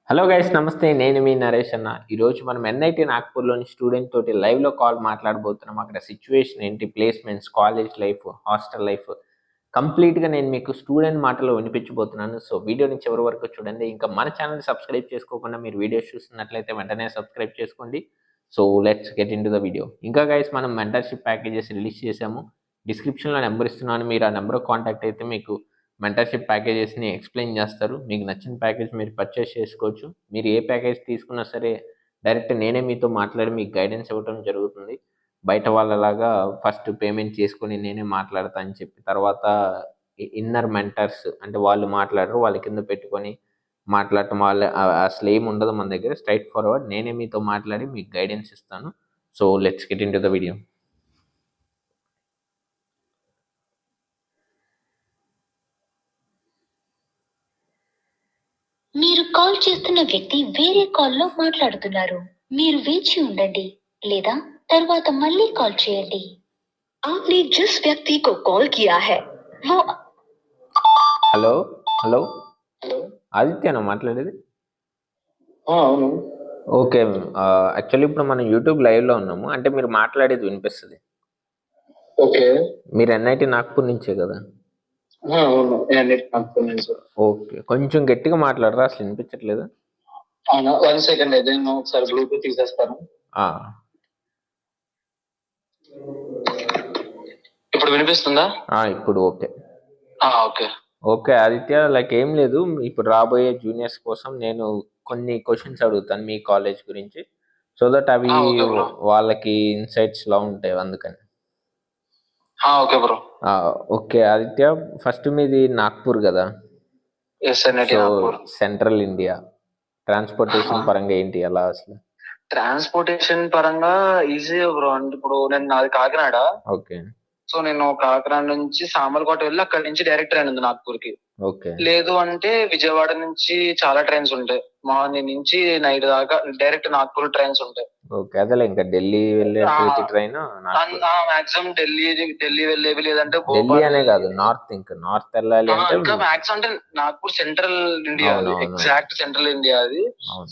Hello guys, నమస్తే. నేను మీ నరేష్ అన్న. ఈరోజు మనం ఎన్ఐటి నాగ్పూర్లోని స్టూడెంట్ తోటి లైవ్లో కాల్ మాట్లాడబోతున్నాం. అక్కడ సిచ్యువేషన్ ఏంటి, placements, college life, hostel life కంప్లీట్గా నేను మీకు స్టూడెంట్ మాటలో వినిపించబోతున్నాను. సో వీడియోని చివరి వరకు చూడండి. ఇంకా మన ఛానల్ సబ్స్క్రైబ్ చేసుకోకుండా మీరు వీడియోస్ చూస్తున్నట్లయితే వెంటనే సబ్స్క్రైబ్ చేసుకోండి. So let's get in to the video. ఇంకా గైస్, మనం మెంటర్షిప్ ప్యాకేజెస్ రిలీజ్ చేసాము. డిస్క్రిప్షన్లో నెంబర్ ఇస్తున్నాను. మీరు ఆ నెంబర్ కాంటాక్ట్ అయితే మీకు మెంటర్షిప్ ప్యాకేజెస్ని ఎక్స్ప్లెయిన్ చేస్తారు. మీకు నచ్చిన ప్యాకేజ్ మీరు పర్చేస్ చేసుకోవచ్చు. మీరు ఏ ప్యాకేజ్ తీసుకున్నా సరే డైరెక్ట్ నేనే మీతో మాట్లాడి మీకు గైడెన్స్ ఇవ్వడం జరుగుతుంది. బయట వాళ్ళలాగా ఫస్ట్ పేమెంట్ చేసుకొని నేనే మాట్లాడతా అని చెప్పి తర్వాత ఇన్నర్ మెంటర్స్ అంటే వాళ్ళు మాట్లాడరు, వాళ్ళ కింద పెట్టుకొని మాట్లాడటం వాళ్ళ అసలు ఏమి ఉండదు మన దగ్గర. స్ట్రైట్ ఫార్వర్డ్ నేనే మీతో మాట్లాడి మీకు గైడెన్స్ ఇస్తాను. So let's get in to the video. మీరు కాల్ చేస్తున్న వ్యక్తి వేరే కాల్లో మాట్లాడుతున్నారు. మీరు వేచి ఉండండి లేదా తర్వాత మళ్ళీ కాల్ చేయండి. आपने जिस व्यक्ति को कॉल किया है वो హలో హలో ఆదిత్యనా మాట్లాడేది? అవును. ఓకే. యాక్చువల్లీ ఇప్పుడు మనం యూట్యూబ్ లైవ్లో ఉన్నాము. అంటే మీరు మాట్లాడేది వినిపిస్తుంది. ఓకే. మీరు ఎన్ఐటి నాగ్పూర్ నుంచే కదా? అవును. నాగ్పూర్ నుంచి. ఓకే, కొంచెం గట్టిగా మాట్లాడరా, అసలు వినిపించట్లేదు. అవునా, 1 సెకండ్ అయితే నేను ఒకసారి బ్లూటూత్ తీసేస్తాను. ఆ, ఇప్పుడు వినిపిస్తుందా? ఇప్పుడు okay. Okay. Okay Aditya, like ఏం లేదు, ఇప్పుడు రాబోయే జూనియర్స్ కోసం నేను కొన్ని క్వశ్చన్స్ అడుగుతాను మీ కాలేజ్ గురించి. సో దట్ అవి ఓకే బ్రో. వాళ్ళకి ఇన్సైట్స్ లా ఉంటాయి, అందుకని. Okay bro. Okay Aditya, first మీది నాగ్పూర్ కదా? Yes, NIT so Nagpur. Central India transportation పరంగా ఏంటి అలా అసలు? ట్రాన్స్పోర్టేషన్ పరంగా ఈజీ బ్రో. అంటే ఇప్పుడు నాది కాకినాడ. ఓకే. సో నేను కాకినాడ నుంచి సామర్లకోట వెళ్ళి అక్కడి నుంచి డైరెక్ట్ ట్రైన్ ఉంది నాగ్పూర్ కి. ఓకే. లేదు అంటే విజయవాడ నుంచి చాలా ట్రైన్స్ ఉంటాయి. మార్నింగ్ నుంచి నైట్ దాకా డైరెక్ట్ నాగ్పూర్ ట్రైన్స్ ఉంటాయి. ఓకే, అదేలే. ఇంకా ఢిల్లీ వెళ్ళే ట్రైన్ మాక్సిమం ఢిల్లీ వెళ్ళేవి, లేదంటే ఢిల్లీ అనే కాదు, ఇంకా నార్త్ వెళ్ళాలి అంటే ఇంకా మాక్సిమం అంటే Nagpur central India, exact central India అది.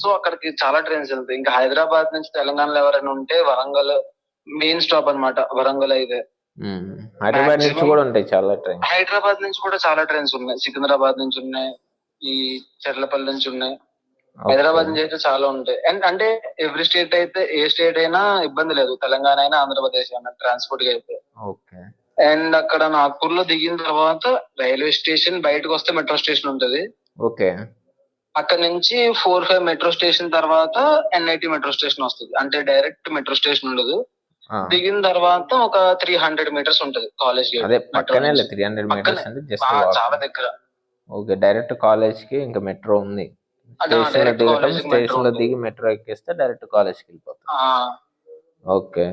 సో అక్కడికి చాలా ట్రైన్స్ వెళ్తాయి. ఇంకా హైదరాబాద్ నుంచి తెలంగాణలో ఎవరైనా ఉంటే వరంగల్ మెయిన్ స్టాప్ అన్నమాట. వరంగల్ అయితే హైదరాబాద్ నుంచి కూడా ఉంటాయి చాలా ట్రైన్స్. హైదరాబాద్ నుంచి కూడా చాలా ట్రైన్స్ ఉన్నాయి. సికింద్రాబాద్ నుంచి ఉన్నాయి, ఈ చెర్లపల్లి నుంచి ఉన్నాయి. హైదరాబాద్ నుంచి అయితే చాలా ఉంటాయి. అండ్ అంటే ఎవ్రీ స్టేట్ అయితే, ఏ స్టేట్ అయినా ఇబ్బంది లేదు. తెలంగాణ అయినా ఆంధ్రప్రదేశ్ అయినా ట్రాన్స్పోర్ట్ కి అయితే. ఓకే. అండ్ అక్కడ నాగ్పూర్ లో దిగిన తర్వాత రైల్వే స్టేషన్ బయటకు వస్తే మెట్రో స్టేషన్ ఉంటది. ఓకే. అక్కడ నుంచి 4-5 మెట్రో స్టేషన్ తర్వాత ఎన్ఐటి మెట్రో స్టేషన్ వస్తుంది. అంటే డైరెక్ట్ మెట్రో స్టేషన్ ఉండదు. దిగిన తర్వాత ఒక 300 మీటర్స్ ఉంటది కాలేజ్ గేట్. అదే పక్కనే 300 మీటర్స్ అంటే జస్ట్ చాలా దగ్గర. ఓకే, డైరెక్ట్ కాలేజ్ కి ఇంకా మెట్రో ఉంది. స్టేషన్ లో దిగటం, స్టేషన్ లో దిగి మెట్రో ఎక్కేస్తే డైరెక్ట్ కాలేజ్ కి వెళ్ళిపోతాం. ఓకే.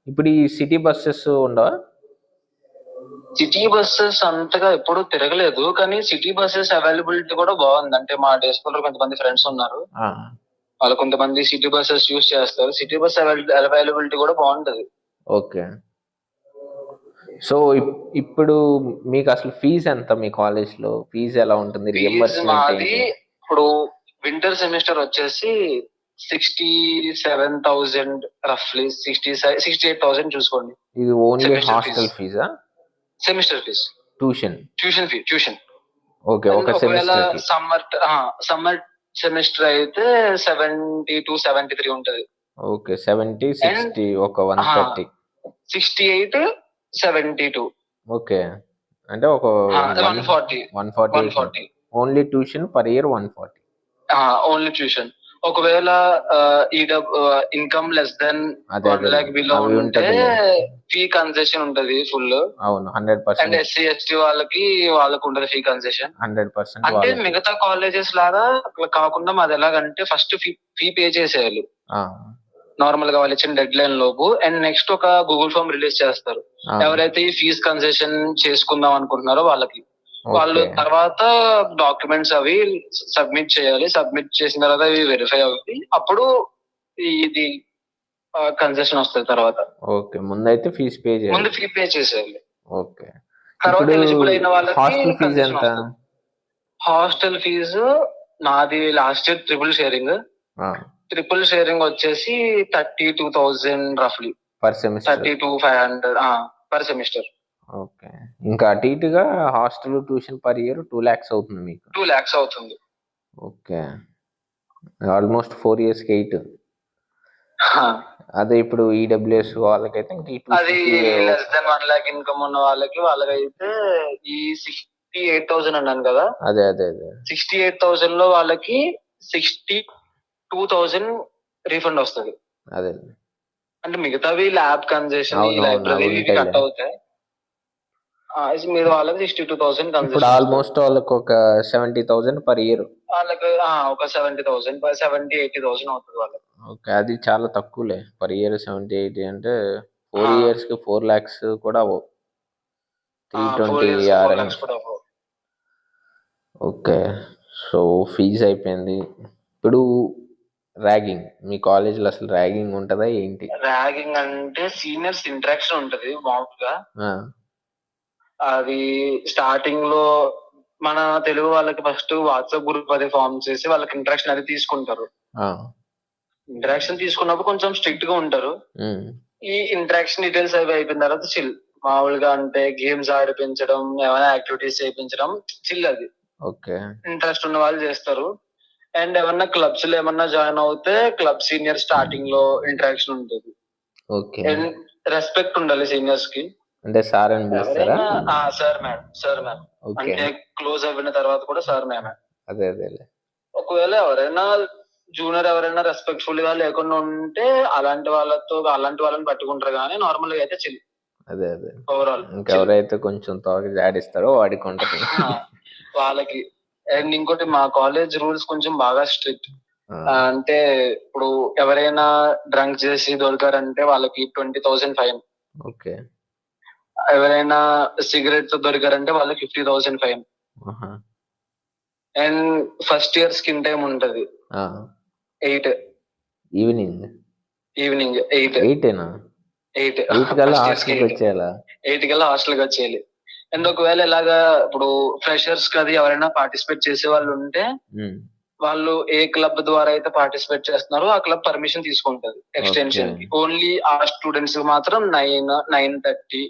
ఇప్పుడు ఈ సిటీ బస్సెస్ ఉండవా? సిటీ బస్సెస్ అంతగా ఎప్పుడు తిరగలేదు, కానీ సిటీ బస్సెస్ అవైలబిలిటీ కూడా బాగుంది. అంటే మా డే స్కూల్ లో కొంతమంది ఫ్రెండ్స్ ఉన్నారు, వాళ్ళు కొంతమంది సిటీ బస్సెస్ యూస్ చేస్తారు. సిటీ బస్ అవైలబిలిటీ కూడా బాగుంటది. ఓకే. సో ఇప్పుడు మీకు అసలు ఫీజు ఎంత? మీ కాలేజ్ లో ఫీజు ఎలా ఉంటుంది? మాది ఇప్పుడు వింటర్ సెమిస్టర్ వచ్చేసి 67,000 రఫ్లీ 68,000 చూసుకోండి. ఇది ఓన్లీ హాస్టల్ ఫీజా? Semester fees, tuition. ఓకే, ఒక సెమిస్టర్ కి. సమ్మర్ సెమిస్టర్ అయితే 72-73 ఉంటది. ఓకే, 70-60 ఒక 130. 68, 72. ఓకే, అంటే ఒక 140. Only tuition per year 140. Only tuition. ఒకవేళ income less than 1 lakh below ఉంటే ఫీ కన్సెషన్ ఉంటది ఫుల్. అవును, 100%. అండ్ SC/ST వాళ్ళకు ఉంటది ఫీ కన్సెషన్ 100%. అంటే మిగతా కాలేజెస్ లాగా అట్లా కాకుండా మాది ఎలాగంటే ఫస్ట్ ఫీ పే చేసేయాలి నార్మల్ గా వాళ్ళు ఇచ్చిన డెడ్ లైన్ లోపు. అండ్ నెక్స్ట్ ఒక గూగుల్ ఫామ్ రిలీజ్ చేస్తారు. ఎవరైతే ఈ ఫీజ్ కన్సెషన్ చేసుకుందాం అనుకుంటున్నారో వాళ్ళకి, వాళ్ళు తర్వాత డాక్యుమెంట్స్ అవి సబ్మిట్ చేయాలి. సబ్మిట్ చేసిన తర్వాత అవి వెరిఫై అవుతాయి. అప్పుడు ఇది కన్సెషన్ వస్తుంది తర్వాత. ఓకే, ముందైతే ఫీజ్ పే చేయాలి. ముందు ఫీ పే చేసేయాలి. ఓకే. తర్వాత ఎలిజిబుల్ అయిన వాళ్ళకి హాస్టల్ ఫీజు ఎంత? హాస్టల్ ఫీజు నాది లాస్ట్ ఇయర్ ట్రిపుల్ షేరింగ్ వచ్చేసి 32,000 రఫ్లీ per semester. 32,500 per semester. Okay. ఇంకా అటు ఇటుగా hostel tuition per year 2 lakhs అవుతుంది మీకు. 2 lakhs అవుతుంది. ఓకే. Almost 4 years 8. అదే ఇప్పుడు ఈడబ్ల్యూఎస్ వాళ్ళకైతే ఇంకా అది లెస్ దెన్ 1 lakh ఇన్కమ్ ఉన్న వాళ్ళకైతే ఈ 68,000 అన్నాను కదా. అదే 68,000 లో వాళ్ళకి 62,000 రీఫండ్ వస్తుంది. అదే అంటే మిగతావి ల్యాబ్ కన్సెషన్, లైబ్రరీ కట్ అవుతాయి. మీరు వాళ్ళకి 62,000 ఇప్పుడు ఆల్మోస్ట్ వాళ్ళకి ఒక 70,000 పర్ ఇయర్. వాళ్ళకి ఒక 70,000 70-80,000 అవుతుంది వాళ్ళకి. ఓకే, అది చాలా తక్కువలే. పర్ ఇయర్ 70-80 అంటే 4 years కి 4 lakhs కూడా అవ్వవు. 320 కూడా అవ్వవు. ఓకే, సో ఫీజు అయిపోయింది. ఇప్పుడు ర్యాగింగ్, మీ కాలేజీలో అసలు ర్యాగింగ్ ఉంటుందా ఏంటి? ర్యాగింగ్ అంటే సీనియర్స్ ఇంటరాక్షన్ ఉంటది మామూలుగా. అది స్టార్టింగ్ లో మన తెలుగు వాళ్ళకి ఫస్ట్ వాట్సాప్ గ్రూప్ అది ఫామ్ చేసి వాళ్ళకి ఇంటరాక్షన్ అది తీసుకుంటారు. ఇంటరాక్షన్ తీసుకున్నప్పుడు కొంచెం స్ట్రిక్ట్ గా ఉంటారు. ఈ ఇంటరాక్షన్ డీటెయిల్స్ అవి అయిపోయిన తర్వాత చిల్ మామూలుగా అంటే గేమ్స్ ఆడిపించడం, ఏమైనా యాక్టివిటీస్ చేయించడం, చిల్ అది. ఓకే, ఇంట్రెస్ట్ ఉన్న వాళ్ళు చేస్తారు. అండ్ ఏమన్నా క్లబ్స్ లో ఏమన్నా జాయిన్ అవుతే క్లబ్ సీనియర్ స్టార్టింగ్ లో ఇంటరాక్షన్ ఉంటుంది. ఓకే, అండ్ రెస్పెక్ట్ ఉండాలి సీనియర్స్ కి. అంటే సార్ అని పిలుస్తారా? సార్ మ్యామ్ అంటే క్లోజ్ అయిన తర్వాత కూడా సార్ మ్యామ్. అదే ఒకవేళ ఎవరైనా జూనియర్ ఎవరైనా రెస్పెక్ట్ఫుల్ గా లేకుండా ఉంటే అలాంటి వాళ్ళని పట్టుకుంటారు, కానీ నార్మల్ గా అయితే చిల్. అదే ఓవరాల్ ఎవరైతే కొంచెం తోక జాడిస్తారో వాడికి ఉంటుంది వాళ్ళకి. అండ్ ఇంకోటి మా కాలేజ్ రూల్స్ కొంచెం బాగా స్ట్రిక్ట్. అంటే ఇప్పుడు ఎవరైనా డ్రంక్ చేసి దొరికారంటే వాళ్ళకి 20,000 ఫైన్. ఓకే, ఎవరైనా సిగరెట్ తో దొరికారంటే వాళ్ళకి 50,000 fine. And first year skin time ఉంటది 8 ఈవినింగ్ 8 కల్లా హాస్టల్కి వచ్చేయాలి. అండ్ ఒకవేళ ఇలాగా ఇప్పుడు ఫ్రెషర్స్ కి అది ఎవరైనా పార్టిసిపేట్ చేసే వాళ్ళు ఉంటే వాళ్ళు ఏ క్లబ్ ద్వారా అయితే పార్టిసిపేట్ చేస్తున్నారో ఆ క్లబ్ పర్మిషన్ తీసుకుంటది ఎక్స్టెన్షన్ కి. ఓన్లీ ఆ స్టూడెంట్స్ మాత్రం 9-9:30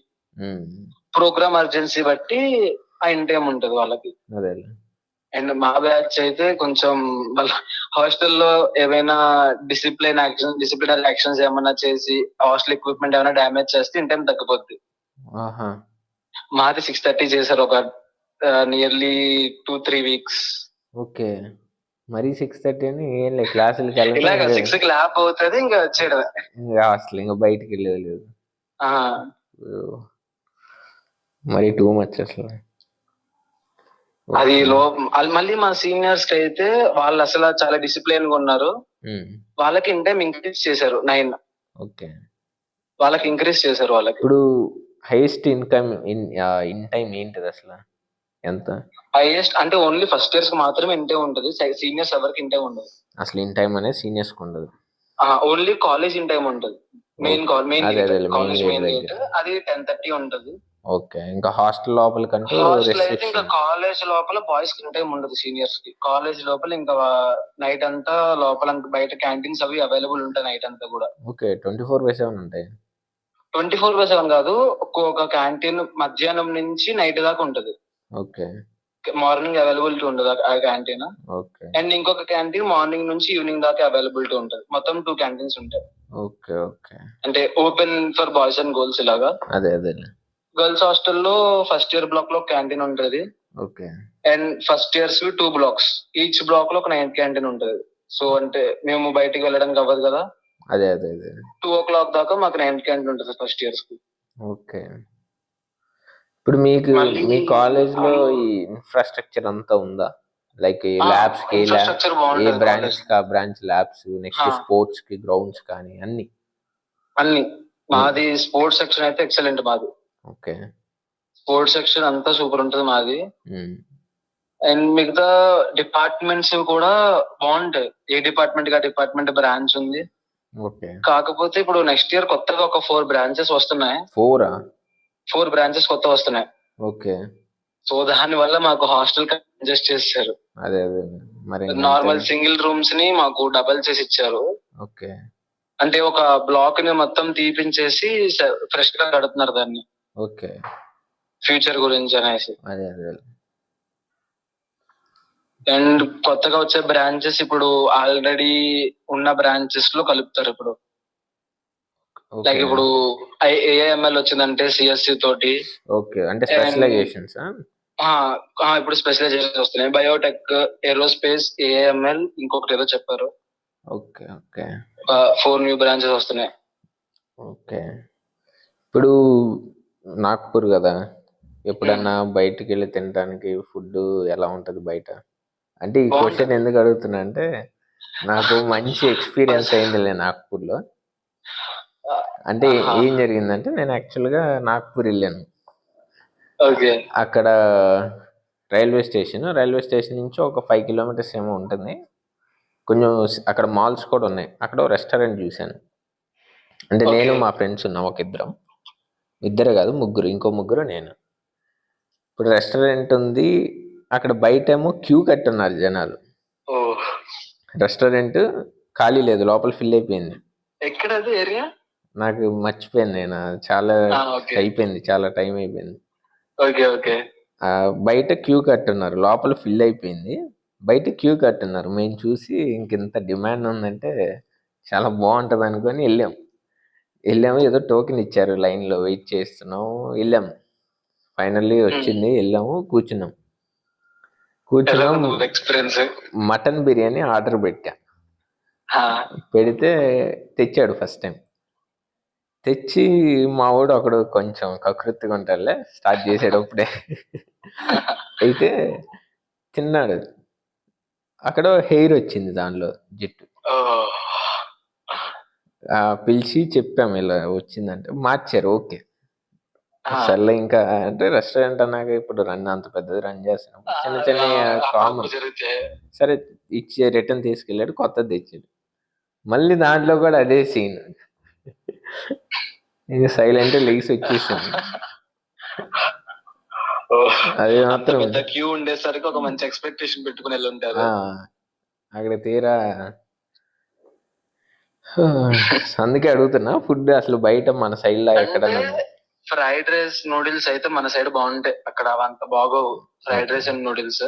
ప్రోగ్రామ్ అర్జెన్సీ బట్టి ఆ ఇన్ టైం ఉంటది వాళ్ళకి. అండ్ మా బ్యాచ్ అయితే కొంచెం వాళ్ళ హాస్టల్లో ఏమైనా డిసిప్లినరీ యాక్షన్స్ ఏమైనా చేసి హాస్టల్ ఎక్విప్మెంట్ ఏమైనా డ్యామేజ్ చేస్తే ఇన్ టైం తగ్గిపోద్ది. మాది 6:30 చేశారు ఒక నియర్లీ 2-3 weeks. ఓకే, మరి 6:30 అని ఏం లేదు, క్లాసులకి 6 కి ల్యాబ్ అవుతుంది, ఇంకా వచ్చేయడం హాస్టల్, ఇంకా బయటికి వెళ్ళలేదు. మరి టూ మచ్ అసలు. అది మళ్ళీ మా సీనియర్స్ కి అయితే వాళ్ళు అసలు చాలా డిసిప్లిన్ గా ఉన్నారు. వాళ్ళకి ఇన్ టైం ఇంక్రీజ్ చేశారు 9. ఓకే, వాళ్ళకి ఇంక్రీజ్ చేశారు. వాళ్ళకి ఇప్పుడు హైయెస్ట్ ఇన్కమ్ ఇన్ టైం ఏంటిది అసలు? ఎంత హైయెస్ట్ అంటే ఓన్లీ ఫస్ట్ ఇయర్స్ కి మాత్రమే ఇన్ టైం ఉంటుంది, సీనియర్స్ ఎవరికి ఇన్ టైం ఉండదు. అసలు ఇన్ టైం అనేది సీనియర్స్ కి ఉండదు. ఓన్లీ కాలేజ్ ఇన్ టైం ఉంటుంది. మెయిన్ కాలేజ్ మెయిన్ గేట్ అది 10:30 ఉంటుంది. ఓకే, ఇంకా హాస్టల్ లోపల కంటే ఇంకా కాలేజ్ లోపల బాయ్స్ కి ఇన్ టైం ఉండదు. సీనియర్స్ కి కాలేజ్ లోపల ఇంకా నైట్ అంతా లోపల బయట క్యాంటీన్స్ అవి అవైలబుల్ ఉంటాయి నైట్ అంతా కూడా. ఓకే, 24/7 ఉంటాయి. 24/7 కాదు, ఒక్కొక్క క్యాంటీన్ మధ్యాహ్నం నుంచి నైట్ దాకా ఉంటది. ఓకే, మార్నింగ్ అవైలబిలిటీ ఉండదు ఆ క్యాంటీన్. ఓకే, అండ్ ఇంకొక క్యాంటీన్ మార్నింగ్ నుంచి ఈవినింగ్ దాకా అవైలబిలిటీ ఉంటుంది. మొత్తం 2 క్యాంటీన్స్ ఉంటాయి. ఓకే, అంటే open for boys and girls లాగా. అదే గర్ల్స్ హాస్టల్లో ఫస్ట్ ఇయర్ బ్లాక్ లో క్యాంటీన్ ఉంటుంది. Okay, and first years 2 blocks, each black లో ఒక నైట్ క్యాంటీన్ ఉంటుంది. సో అంటే మేము బయటికి వెళ్ళడానికి అవ్వదు కదా. అదే 2 o'clock దాకా మాకు నైట్ క్యాంటీన్ ఉంటుంది ఫస్ట్ ఇయర్స్ కి. ఓకే, ఇప్పుడు మీకు మీ కాలేజ్ లో ఈ ఇన్ఫ్రాస్ట్రక్చర్ అంతా ఉందా? లైక్ ల్యాబ్స్ కి ఏ బ్రాంచ్ ల్యాబ్స్, నెక్స్ట్ స్పోర్ట్స్ కి గ్రౌండ్స్ కానీ అన్ని. మాది స్పోర్ట్స్ సెక్షన్ అయితే ఎక్సలెంట్ మాది. ఓకే, స్పోర్ట్స్ సెక్షన్ అంతా సూపర్ ఉంటుంది మాది. అండ్ మిగతా డిపార్ట్మెంట్స్ కూడా బాగుంటాయి. ఏ డిపార్ట్మెంట్ గా డిపార్ట్మెంట్ బ్రాంచ్ ఉంది. ఓకే, కాకపోతే ఇప్పుడు నెక్స్ట్ ఇయర్ కొత్తగా ఒక 4 branches వస్తున్నాయి. 4 branches కొత్త వస్తున్నాయి. ఓకే, సో దాని వల్ల మాకు హాస్టల్ అడ్జస్ట్ చేశారు. అదే మరి నార్మల్ సింగిల్ రూమ్స్ ని మాకు డబల్ చేసి ఇచ్చారు. ఓకే. అంటే ఒక బ్లాక్ ని మొత్తం తీపించేసి ఫ్రెష్ గా కడుతున్నారు దాన్ని. ఓకే. ఫ్యూచర్ గురించి అనేసి. అదే అదే. అండ్ కొత్తగా వచ్చే బ్రాంచెస్ ఇప్పుడు ఆల్రెడీ ఉన్న బ్రాంచెస్ లో కలుపుతారు ఇప్పుడు. లైక్ ఇప్పుడు ఏఐఎంఎల్ వచ్చిందంటే సిఎస్సి తోటి. ఓకే, అంటే స్పెషలైజేషన్స్. ఇప్పుడు స్పెషలైజేషన్స్ వస్తున్నాయి. బయోటెక్, ఏరోస్పేస్, ఏఐఎంఎల్, ఇంకొకటి ఏదో చెప్పారు. Okay okay. 4 న్యూ బ్రాంచెస్ వస్తున్నాయి. ఓకే. ఇప్పుడు నాగ్పూర్ కదా, ఎప్పుడన్నా బయటికి వెళ్ళి తినడానికి ఫుడ్ ఎలా ఉంటుంది బయట? అంటే ఈ క్వశ్చన్ ఎందుకు అడుగుతున్నా అంటే, నాకు మంచి ఎక్స్పీరియన్స్ అయిందిలే నాగ్పూర్లో. అంటే ఏం జరిగిందంటే, నేను యాక్చువల్గా నాగ్పూర్ వెళ్ళాను. అక్కడ రైల్వే స్టేషన్ నుంచి ఒక 5 కిలోమీటర్స్ ఏమో ఉంటుంది. కొంచెం అక్కడ మాల్స్ కూడా ఉన్నాయి. అక్కడ రెస్టారెంట్ చూశాను. అంటే నేను మా ఫ్రెండ్స్ ఉన్నాం, ఇద్దరు కాదు, ముగ్గురు, ఇంకో ముగ్గురు, నేను. ఇప్పుడు రెస్టారెంట్ ఉంది, అక్కడ బయటేమో క్యూ కట్టున్నారు జనాలు. రెస్టారెంట్ ఖాళీ లేదు, లోపల ఫిల్ అయిపోయింది. ఎక్కడ ఏరియా నాకు మర్చిపోయింది, నేను చాలా అయిపోయింది, చాలా టైం అయిపోయింది. బయట క్యూ కట్టున్నారు, లోపల ఫిల్ అయిపోయింది. బయట క్యూ కట్టున్నారు. మేము చూసి ఇంత డిమాండ్ ఉందంటే చాలా బాగుంటుంది అనుకొని వెళ్ళాము. ఏదో టోకెన్ ఇచ్చారు, లైన్లో వెయిట్ చేస్తున్నాము, వెళ్ళాము. ఫైనల్లీ వచ్చింది, వెళ్ళాము, కూర్చున్నాం. మటన్ బిర్యానీ ఆర్డర్ పెడితే తెచ్చాడు ఫస్ట్ టైం. తెచ్చి మా వాడు ఒకడు కొంచెం కకృతిగా ఉంటాడులే, స్టార్ట్ చేసేటప్పుడే. అయితే తిన్నాడు. అక్కడ హెయిర్ వచ్చింది దానిలో, జుట్టు. పిలిచి చెప్పాము ఇలా వచ్చిందంటే, మార్చారు. ఓకే సర్లే, ఇంకా అంటే రెస్టారెంట్ అన్నాక ఇప్పుడు అంత పెద్దది రన్ చేస్తున్నాం, చిన్న చిన్న కామన్. సరే ఇచ్చి రిటర్న్ తీసుకెళ్ళాడు, కొత్తది తెచ్చాడు. మళ్ళీ దాంట్లో కూడా అదే సీన్. ఇంకా సైలెంట్ లెగ్స్ వచ్చేసింది. అది మాత్రం క్యూ ఉండేసరికి ఒక మంచి ఎక్స్పెక్టేషన్ పెట్టుకుని వెళ్ళి ఉంటారు. అక్కడ తీరా అందుకే అడుగుతున్నా, ఫుడ్ అసలు బయట మన సైడ్ లా ఎక్కడ? ఫ్రైడ్ రైస్, నూడిల్స్ అయితే మన సైడ్ బాగుంటాయి, అక్కడ అంత బాగోవు. Fried rice and noodles.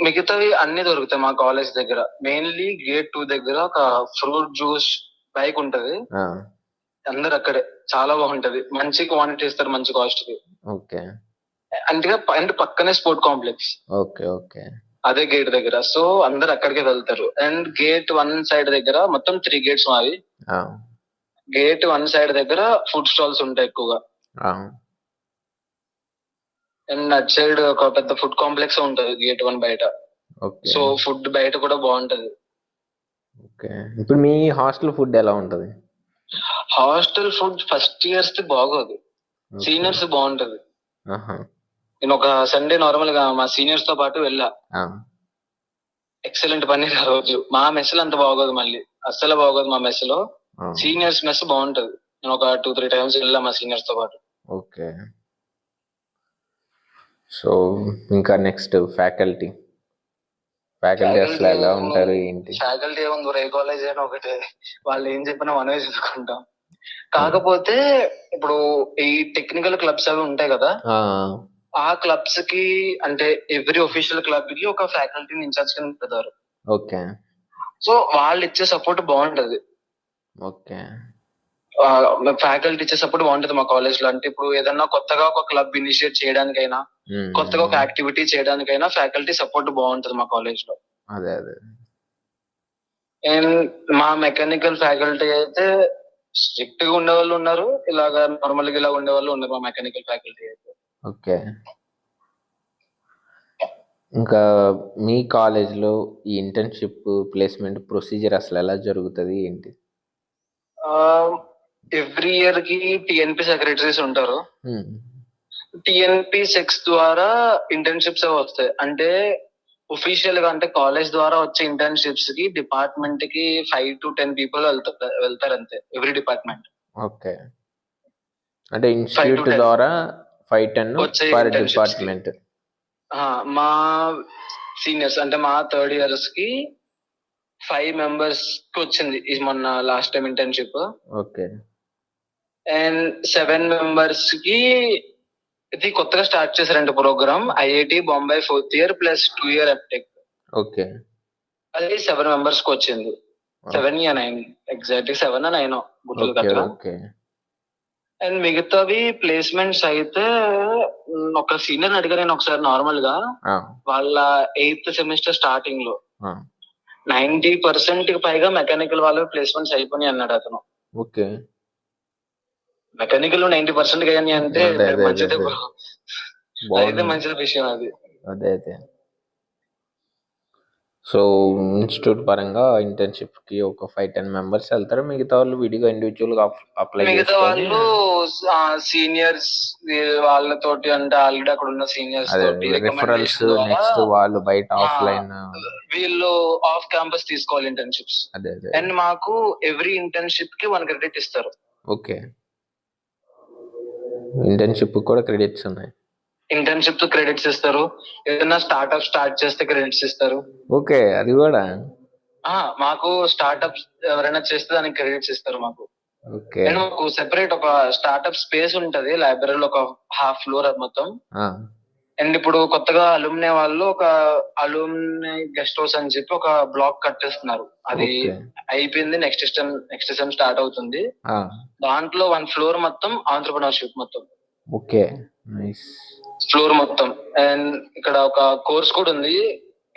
మిగతావి అన్ని దొరుకుతాయి మా కాలేజ్ దగ్గర. మెయిన్లీ గేట్ 2 దగ్గర ఒక ఫ్రూట్ జ్యూస్ బైక్ ఉంటది, అందరు అక్కడే. చాలా బాగుంటది, మంచి క్వాంటిటీ ఇస్తారు, మంచి కాస్ట్ కి. ఓకే. అంటే పక్కనే స్పోర్ట్ కాంప్లెక్స్. Okay okay. అదే గేట్ దగ్గర, సో అందరు అక్కడికే వెళ్తారు. అండ్ గేట్ 1 సైడ్ దగ్గర మొత్తం 3 గేట్స్ మావి. గేట్ 1 సైడ్ దగ్గర ఫుడ్ స్టాల్స్ ఉంటాయి ఎక్కువగా. అండ్ అట్ సైడ్ ఒక పెద్ద ఫుడ్ కాంప్లెక్స్ ఉంటది గేట్ 1 బయట. సో ఫుడ్ బయట కూడా బాగుంటది. ఓకే. ఇప్పుడు మీ హాస్టల్ ఫుడ్ ఎలా ఉంటది? హాస్టల్ ఫుడ్ ఫస్ట్ ఇయర్స్ బాగోదు, సీనియర్స్ బాగుంటది. నేను ఒక సండే నార్మల్ గా మా సీనియర్స్ తో పాటు వెళ్ళా. ఎక్సలెంట్ పన్నీర్ ఆ రోజు. మా మెస్ లో అంత బాగోదు, మళ్ళీ అస్సలు బాగోదు మా మెస్ లో. సీనియర్స్ మెస్ బాగుంటది. నేను ఒక 2-3 టైమ్స్ వెళ్ళా మా సీనియర్స్ తో పాటు. ఓకే. సో ఇంకా నెక్స్ట్ ఫ్యాకల్టీ అసలు ఎలా ఉంటారు ఏంటి? ఫ్యాకల్టీ ఏముంది, ఏ కాలేజ్ అయినా ఒకటే, వాళ్ళు ఏం చెప్పినా మనమే చదువుకుంటాం. కాకపోతే ఇప్పుడు ఈ టెక్నికల్ క్లబ్స్ అవి ఉంటాయి కదా, ఆ క్లబ్స్ కి అంటే ఎవ్రీ ఒఫీషియల్ క్లబ్ కి ఒక ఫ్యాకల్టీని ఇన్ఛార్జ్ కింద పెడతారు. ఓకే. సో వాళ్ళు ఇచ్చే సపోర్ట్ బాగుంటది. ఓకే. ఫ్యాకల్టీ ఇచ్చే సపోర్ట్ బాగుంటది మా కాలేజ్ లో. అంటే ఇప్పుడు ఏదన్నా కొత్తగా ఒక క్లబ్ ఇనిషియేట్ చేయడానికైనా, కొత్తగా ఒక యాక్టివిటీ చేయడానికైనా ఫ్యాకల్టీ సపోర్ట్ బాగుంటది మా కాలేజ్ లో. అదే అదే. అండ్ మా మెకానికల్ ఫ్యాకల్టీ అయితే స్ట్రిక్ట్ గా ఉండే వాళ్ళు ఉన్నారు, ఇలాగా నార్మల్ గా ఇలా ఉండే వాళ్ళు ఉన్నారు మా మెకానికల్ ఫ్యాకల్టీ అయితే. ఓకే. ఇంకా మీ కాలేజ్ లో ఈ ఇంటర్న్షిప్ ప్లేస్మెంట్ ప్రొసీజర్ అసలు ఎలా జరుగుతుంది ఏంటి? ఎవ్రీ ఇయర్ కి టిఎన్పి సెక్రటరీస్ ఉంటారు. టిఎన్పి సెక్స్ ద్వారా ఇంటర్న్షిప్స్ వస్తాయి. అంటే ఒఫీషియల్ గా అంటే కాలేజ్ ద్వారా వచ్చే ఇంటర్న్షిప్స్ కి డిపార్ట్మెంట్ కి 5 to 10 పీపుల్ వెళ్తారు అంతే, ఎవ్రీ డిపార్ట్మెంట్. ఓకే. అంటే ఇన్స్టిట్యూట్ ద్వారా 5-10 పర్ డిపార్ట్మెంట్. మా సీనియర్స్ అంటే మా థర్డ్ ఇయర్స్ కి 5 మెంబర్స్ కి వచ్చింది ఇది మొన్న last time internship. Okay. And 7 members కి ఇది కొత్తగా స్టార్ట్ చేశారండి programme, IIT Bombay 4th year plus 2 year MTech. Okay. అది 7 మెంబర్స్ కి వచ్చింది. 7 యా 9 ఎగ్జాక్ట్ 7 9 గుర్తులు ఓకే. కదా. ఓకే. అండ్ మిగతావి ప్లేస్మెంట్స్ అయితే ఒక సీనియర్ అడిగా నేను ఒకసారి నార్మల్ గా, వాళ్ళ 8th సెమిస్టర్ స్టార్టింగ్ లో 90% కి పైగా మెకానికల్ వాళ్ళ ప్లేస్మెంట్స్ అయిపోయినాయి అన్నాడు అతను. ఓకే. మెకానికల్ 90% అయ్యాయి అంటే మంచిదే బ్రో, అయితే మంచి విషయం అది. అదే అదే. సో ఇన్స్టిట్యూట్ పరంగా ఇంటర్న్షిప్ కి ఒక 5-10 మెంబర్స్ వెళ్తారు, మిగతా వాళ్ళు విడిగా ఇండివిజువల్ గా అప్లై మిగతా వాళ్ళు సీనియర్స్ వాళ్ళతోటి అంటే ఆల్రెడీ అక్కడ ఉన్న సీనియర్స్ తోటి రిఫరల్స్, నెక్స్ట్ వాళ్ళు బయట ఆఫ్లైన్ వీళ్ళు ఆఫ్ క్యాంపస్ తీసుకోవాలి ఇంటర్న్షిప్స్. అదే అదే. అండ్ మాకు ఎవ్రీ ఇంటర్న్షిప్ కి 1 క్రెడిట్ ఇస్తారు. ఓకే. ఇంటర్న్షిప్ కూడా క్రెడిట్స్ ఉన్నాయి. ఇంటర్న్షిప్ క్రెడిట్స్ ఇస్తారు, ఏదైనా స్టార్ట్అప్ స్టార్ట్ చేస్తే క్రెడిట్స్ ఇస్తారు. ఓకే. అది కూడా మాకు స్టార్ట్అప్ ఎవరైనా చేస్తే దానికి క్రెడిట్స్ ఇస్తారు మాకు. ఓకే. అండ్ మాకు సెపరేట్ ఒక స్టార్ట్అప్ స్పేస్ ఉంటది లైబ్రరీలో, ఒక హాఫ్ ఫ్లోర్ మొత్తం. అండ్ ఇప్పుడు కొత్తగా అలుమ్నే వాళ్ళు ఒక అలుమ్నే గెస్ట్ హౌస్ అని చెప్పి ఒక బ్లాక్ కట్టేస్తున్నారు, అది అయిపోయింది. నెక్స్ట్ సెమ్ స్టార్ట్ అవుతుంది. దాంట్లో 1 ఫ్లోర్ మొత్తం ఆంట్రప్రెన్యూర్షిప్ మొత్తం. ఓకే. నైస్. ఫ్లోర్ మొత్తం. అండ్ ఇక్కడ ఒక కోర్స్ కూడా ఉంది,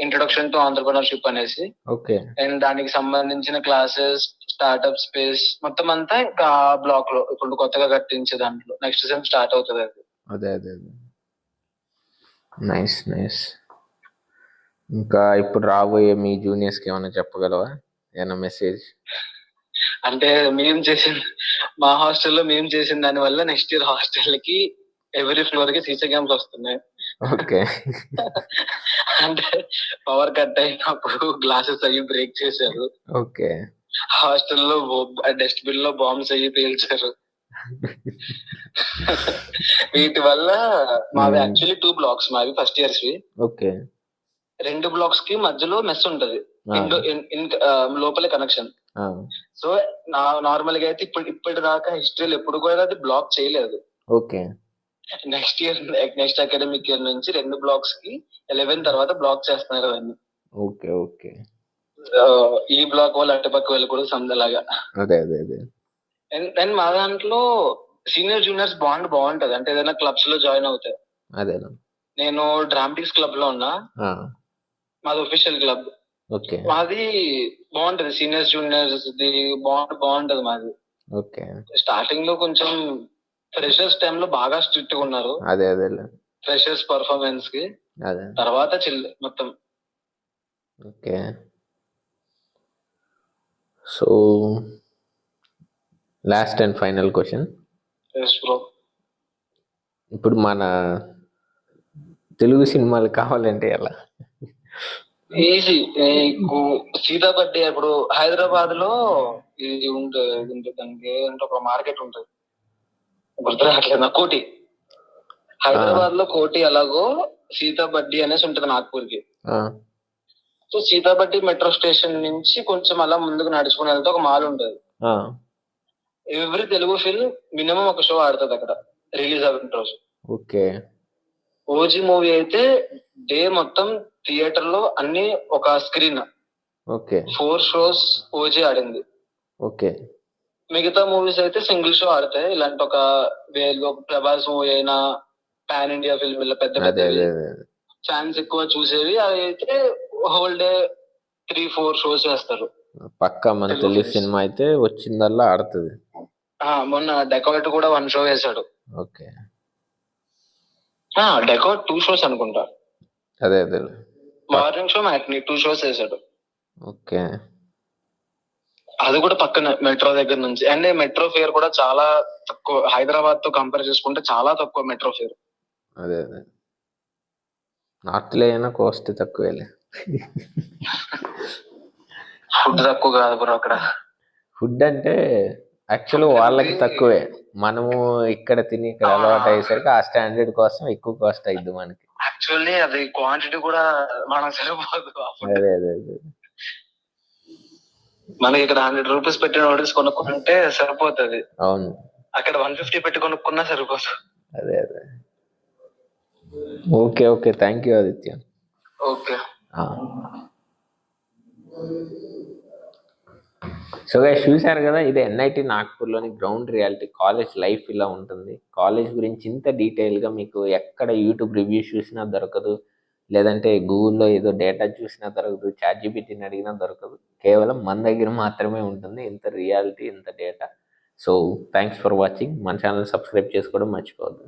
ఇంట్రొడక్షన్ టు ఆంట్రప్రెన్యూర్షిప్ అనేసి. ఓకే. అండ్ దానికి సంబంధించిన క్లాసెస్, స్టార్ట్అప్ స్పేస్ మొత్తం అంతా ఇంకా బ్లాక్ లో ఇప్పుడు కొత్తగా కట్టించే దాంట్లో నెక్స్ట్ సెమ్ స్టార్ట్ అవుతుంది అది. అదే అదే అదే. Nice nice. ఇంకా ఇప్పుడు రాబోయే మీ జూనియర్స్ కి ఏమైనా చెప్పగలవా, ఏమైనా మెసేజ్? అంటే మేము చేసిన మా హాస్టల్లో మేము చేసిన దాని వల్ల నెక్స్ట్ ఇయర్ హాస్టల్ కి ఎవ్రీ ఫ్లోర్ కి సీసీ క్యామ్స్ వస్తున్నాయి. ఓకే. అంటే పవర్ కట్ అయినప్పుడు గ్లాసెస్ అయ్యి బ్రేక్ చేశారు. ఓకే. హాస్టల్లో డస్ట్బిన్ లో బాంబ్స్ అయ్యి పేల్చారు. వీటి వల్ల మావి యాక్చువల్లీ 2 బ్లాక్స్ మావి ఫస్ట్ ఇయర్స్ వి. ఓకే. 2 బ్లాక్స్ కి మధ్యలో మెస్ ఉంటది, లోపలే కనెక్షన్. సో నార్మల్ గా అయితే ఇప్పటి దాకా హిస్టరీలో ఎప్పుడు కూడా అది బ్లాక్ చేయలేదు. ఓకే. నెక్స్ట్ అకాడమిక్ ఇయర్ నుంచి 2 బ్లాక్స్ కి 11 తర్వాత బ్లాక్ చేస్తున్నారు అవన్నీ. ఓకే. ఓకే. ఈ బ్లాక్ వాళ్ళు అటుపక్క వెళ్ళకూడదు సందలాగా. అదే అదే అదే. అండ్ మా దాంట్లో సీనియర్ జూనియర్స్ బాండ్ బాగుంటది, అంటే ఏదైనా క్లబ్స్ లో జాయిన్ అవుతాయి. అదే. నేను డ్రామాటిక్స్ క్లబ్ లో ఉన్నా, మాది ఒఫిషియల్ క్లబ్. ఓకే. మాది బాగుంటది, సీనియర్స్ జూనియర్స్ ది బాండ్ బాగుంటది మాది. ఓకే. స్టార్టింగ్ లో కొంచెం ఫ్రెషర్స్ టైమ్ లో బాగా స్ట్రిక్ట్ గా ఉన్నారు. అదే అదే. ఫ్రెషర్స్ పర్ఫార్మెన్స్ కి అదే. తర్వాత చిల్ మొత్తం. Okay. So last and final question. ఇప్పుడు మన తెలుగు సినిమాలు కావాలంటే ఎలా? ఈజీ. సీతా బడ్డీ ఇప్పుడు హైదరాబాద్ లో ఇది ఉంటుంది, దానికి ఒక మార్కెట్ ఉంటుంది, గుర్తు రావట్లేదు నా, కోటి. హైదరాబాద్ లో కోటి ఎలాగో సీతా బడ్డీ అనేసి ఉంటది నాగ్పూర్ కి. సో సీతా బడ్డీ మెట్రో స్టేషన్ నుంచి కొంచెం అలా ముందుకు నడుచుకుని వెళ్తే ఒక మాల్ ఉంటది. ఎవ్రీ తెలుగు ఫిల్మ్ మినిమం ఒక షో ఆడుతుంది అక్కడ రిలీజ్ అయిన రోజు. ఓకే. ఓజీ మూవీ అయితే డే మొత్తం థియేటర్ లో అన్ని ఒక స్క్రీన్. ఓకే. 4 షోస్ ఓజీ ఆడింది. ఓకే. మిగతా మూవీస్ అయితే సింగిల్ షో ఆడతాయి. ఇలాంటి ఒక ప్రభాస్ మూవీ అయినా పాన్ ఇండియా ఫిల్మ్ ఇలా పెద్ద పెద్ద ఛాన్స్ ఎక్కువ చూసేవి అవి అయితే హోల్ డే 3-4 షోస్ వేస్తారు. పక్కా మన తెలుగు సినిమా అయితే వచ్చిందల్లా ఆడుతుంది. మొన్న డెకాట్ కూడా 1 షో వేసాడు. ఓకే. డెకాట్ 2 షోస్ అనుకుంటా. అదే అదే. మార్నింగ్ షో మ్యాట్ని 2 షోస్ వేసాడు. ఓకే. అది కూడా పక్కన మెట్రో దగ్గర నుంచి. అండ్ మెట్రో ఫేర్ కూడా చాలా తక్కువ, హైదరాబాద్ తో కంపేర్ చేసుకుంటే చాలా తక్కువ మెట్రో ఫేర్. అదే అదే. నార్త్ లో అయినా కాస్ట్ తక్కువేలే. ఫుడ్ తక్కువ కాదు బ్రో అక్కడ. ఫుడ్ అంటే యాక్చువల్ వాళ్ళకి తక్కువే, మనము ఇక్కడ తిని ఇక్కడ అలవాటు అయ్యేసరికి ఆ స్టాండర్డ్ కోసం ఎక్కువ కాస్ట్ అయింది మనకి. యాక్చువల్లీ అది క్వాంటిటీ కూడా మనకు సరిపోదు ఆ ఫుడ్. అదే అదే అదే మనకి ఇక్కడ 100 రూపీస్ పెట్టి నూడిల్స్ కొనుక్కుంటే సరిపోతుంది, అవును అక్కడ 150 పెట్టి కొనుక్కున్నా సరిపోతుంది. అదే అదే okay okay thank you Aditya. Okay. So guys చూశారు కదా, ఇది ఎన్ఐటి నాగ్పూర్లోని గ్రౌండ్ రియాలిటీ. కాలేజ్ లైఫ్ ఇలా ఉంటుంది. కాలేజ్ గురించి ఇంత డీటెయిల్గా మీకు ఎక్కడ యూట్యూబ్ రివ్యూస్ చూసినా దొరకదు, లేదంటే గూగుల్లో ఏదో డేటా చూసినా దొరకదు, చాట్‌జీపీటీని అడిగినా దొరకదు. కేవలం మన దగ్గర మాత్రమే ఉంటుంది ఇంత రియాలిటీ, ఇంత data. So thanks for watching. మన ఛానల్ సబ్స్క్రైబ్ చేసుకోవడం మర్చిపోవద్దు.